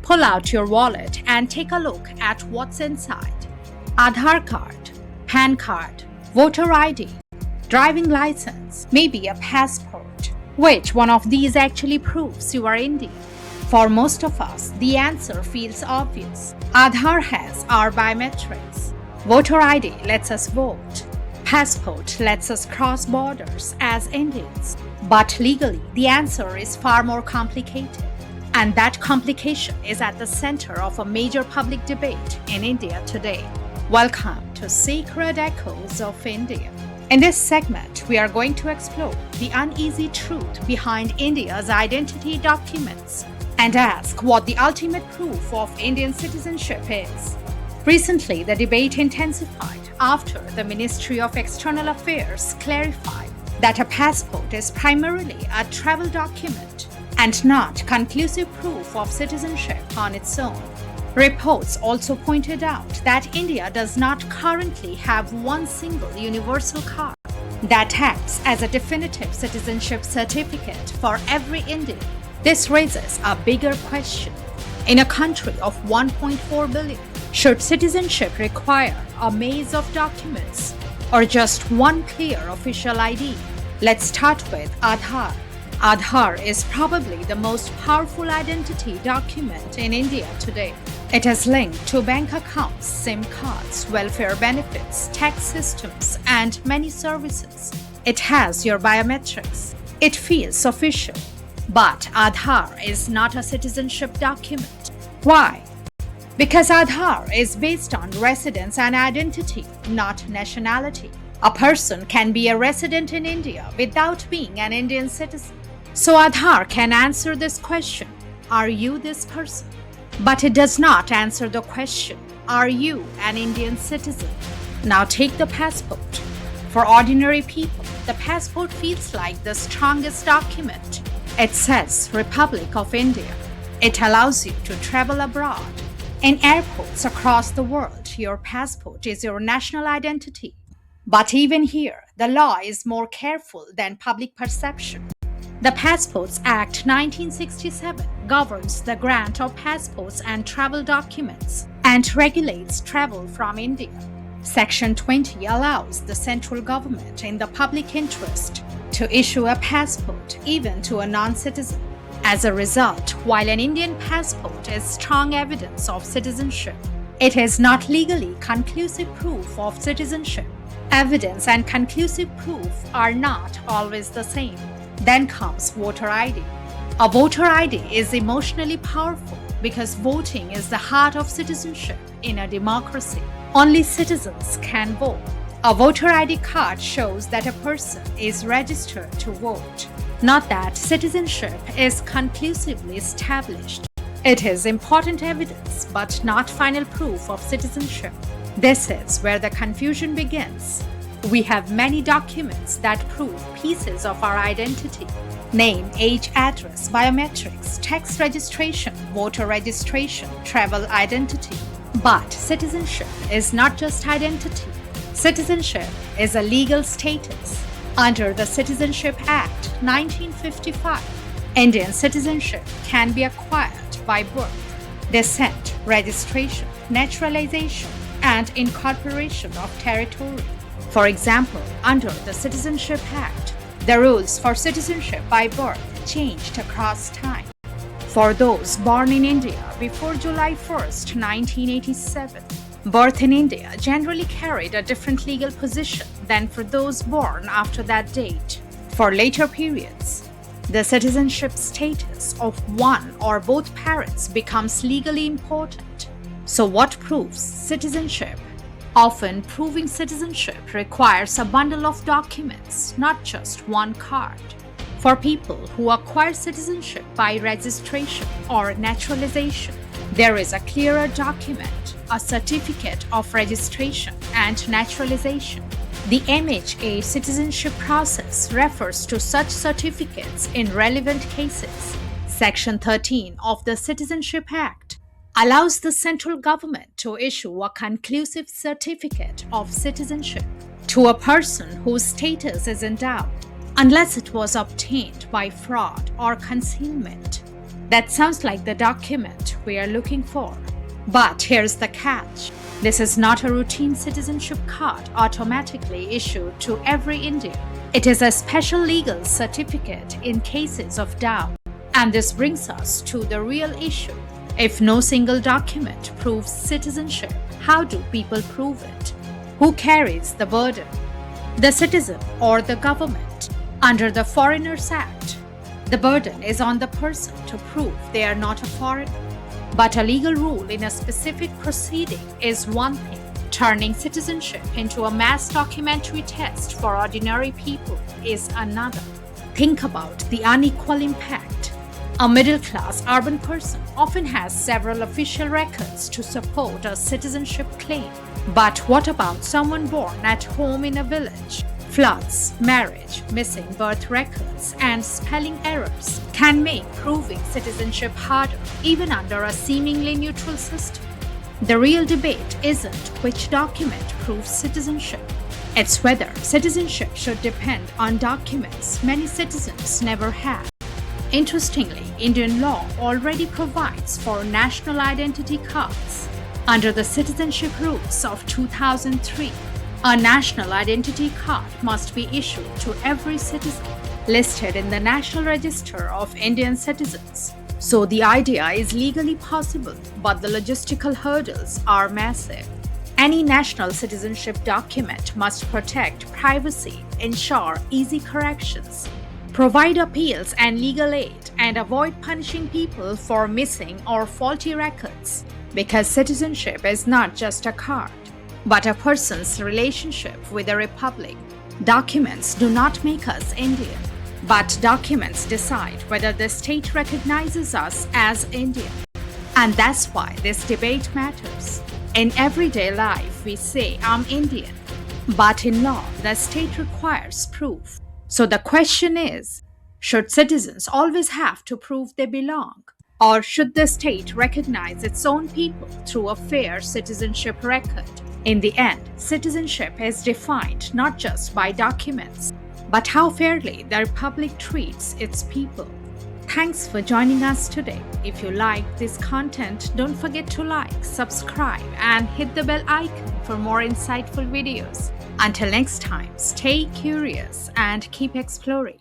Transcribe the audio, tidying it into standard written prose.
Pull out your wallet and take a look at what's inside. Aadhaar card, PAN card, voter ID, driving license, maybe a passport. Which one of these actually proves you are Indian? For most of us, the answer feels obvious. Aadhaar has our biometrics. Voter ID lets us vote. Passport lets us cross borders as Indians. But legally, the answer is far more complicated. And that complication is at the center of a major public debate in India today. Welcome to Sacred Echoes of India. In this segment, we are going to explore the uneasy truth behind India's identity documents and ask what the ultimate proof of Indian citizenship is. Recently, the debate intensified after the Ministry of External Affairs clarified that a passport is primarily a travel document and not conclusive proof of citizenship on its own. Reports also pointed out that India does not currently have one single universal card that acts as a definitive citizenship certificate for every Indian. This raises a bigger question. In a country of 1.4 billion, should citizenship require a maze of documents or just one clear official ID? Let's start with Aadhaar. Aadhaar is probably the most powerful identity document in India today. It is linked to bank accounts, SIM cards, welfare benefits, tax systems, and many services. It has your biometrics. It feels official. But Aadhaar is not a citizenship document. Why? Because Aadhaar is based on residence and identity, not nationality. A person can be a resident in India without being an Indian citizen. So Aadhaar can answer this question, are you this person? But it does not answer the question, are you an Indian citizen? Now take the passport. For ordinary people, the passport feels like the strongest document. It says Republic of India. It allows you to travel abroad. In airports across the world, your passport is your national identity. But even here, the law is more careful than public perception. The Passports Act 1967 governs the grant of passports and travel documents and regulates travel from India. Section 20 allows the central government in the public interest to issue a passport even to a non-citizen. As a result, while an Indian passport is strong evidence of citizenship, it is not legally conclusive proof of citizenship. Evidence and conclusive proof are not always the same. Then comes voter ID. A voter ID is emotionally powerful because voting is the heart of citizenship in a democracy. Only citizens can vote. A voter ID card shows that a person is registered to vote, not that citizenship is conclusively established. It is important evidence, but not final proof of citizenship. This is where the confusion begins. We have many documents that prove pieces of our identity: name, age, address, biometrics, tax registration, voter registration, travel identity. But citizenship is not just identity. Citizenship is a legal status. Under the Citizenship Act 1955, Indian citizenship can be acquired by birth, descent, registration, naturalization, and incorporation of territory. For example, under the Citizenship Act, the rules for citizenship by birth changed across time. For those born in India before July 1st, 1987, birth in India generally carried a different legal position than for those born after that date. For later periods, the citizenship status of one or both parents becomes legally important. So what proves citizenship? Often, proving citizenship requires a bundle of documents, not just one card. For people who acquire citizenship by registration or naturalization, there is a clearer document, a certificate of registration and naturalization. The MHA citizenship process refers to such certificates in relevant cases. Section 13 of the Citizenship Act allows the central government to issue a conclusive certificate of citizenship to a person whose status is in doubt, unless it was obtained by fraud or concealment. That sounds like the document we are looking for. But here's the catch. This is not a routine citizenship card automatically issued to every Indian. It is a special legal certificate in cases of doubt. And this brings us to the real issue. If no single document proves citizenship, how do people prove it? Who carries the burden? The citizen or the government? Under the Foreigners Act, the burden is on the person to prove they are not a foreigner. But a legal rule in a specific proceeding is one thing. Turning citizenship into a mass documentary test for ordinary people is another. Think about the unequal impact. A middle-class urban person often has several official records to support a citizenship claim. But what about someone born at home in a village? Floods, marriage, missing birth records, and spelling errors can make proving citizenship harder, even under a seemingly neutral system. The real debate isn't which document proves citizenship. It's whether citizenship should depend on documents many citizens never had. Interestingly, Indian law already provides for national identity cards. Under the citizenship rules of 2003, a national identity card must be issued to every citizen listed in the National Register of Indian Citizens. So the idea is legally possible, but the logistical hurdles are massive. Any national citizenship document must protect privacy, ensure easy corrections, provide appeals and legal aid, and avoid punishing people for missing or faulty records. Because citizenship is not just a card, but a person's relationship with the republic. Documents do not make us Indian, but documents decide whether the state recognizes us as Indian. And that's why this debate matters. In everyday life, we say, "I'm Indian," but in law, the state requires proof. So the question is, should citizens always have to prove they belong? Or should the state recognize its own people through a fair citizenship record? In the end, citizenship is defined not just by documents, but how fairly the republic treats its people. Thanks for joining us today. If you like this content, don't forget to like, subscribe, and hit the bell icon for more insightful videos. Until next time, stay curious and keep exploring.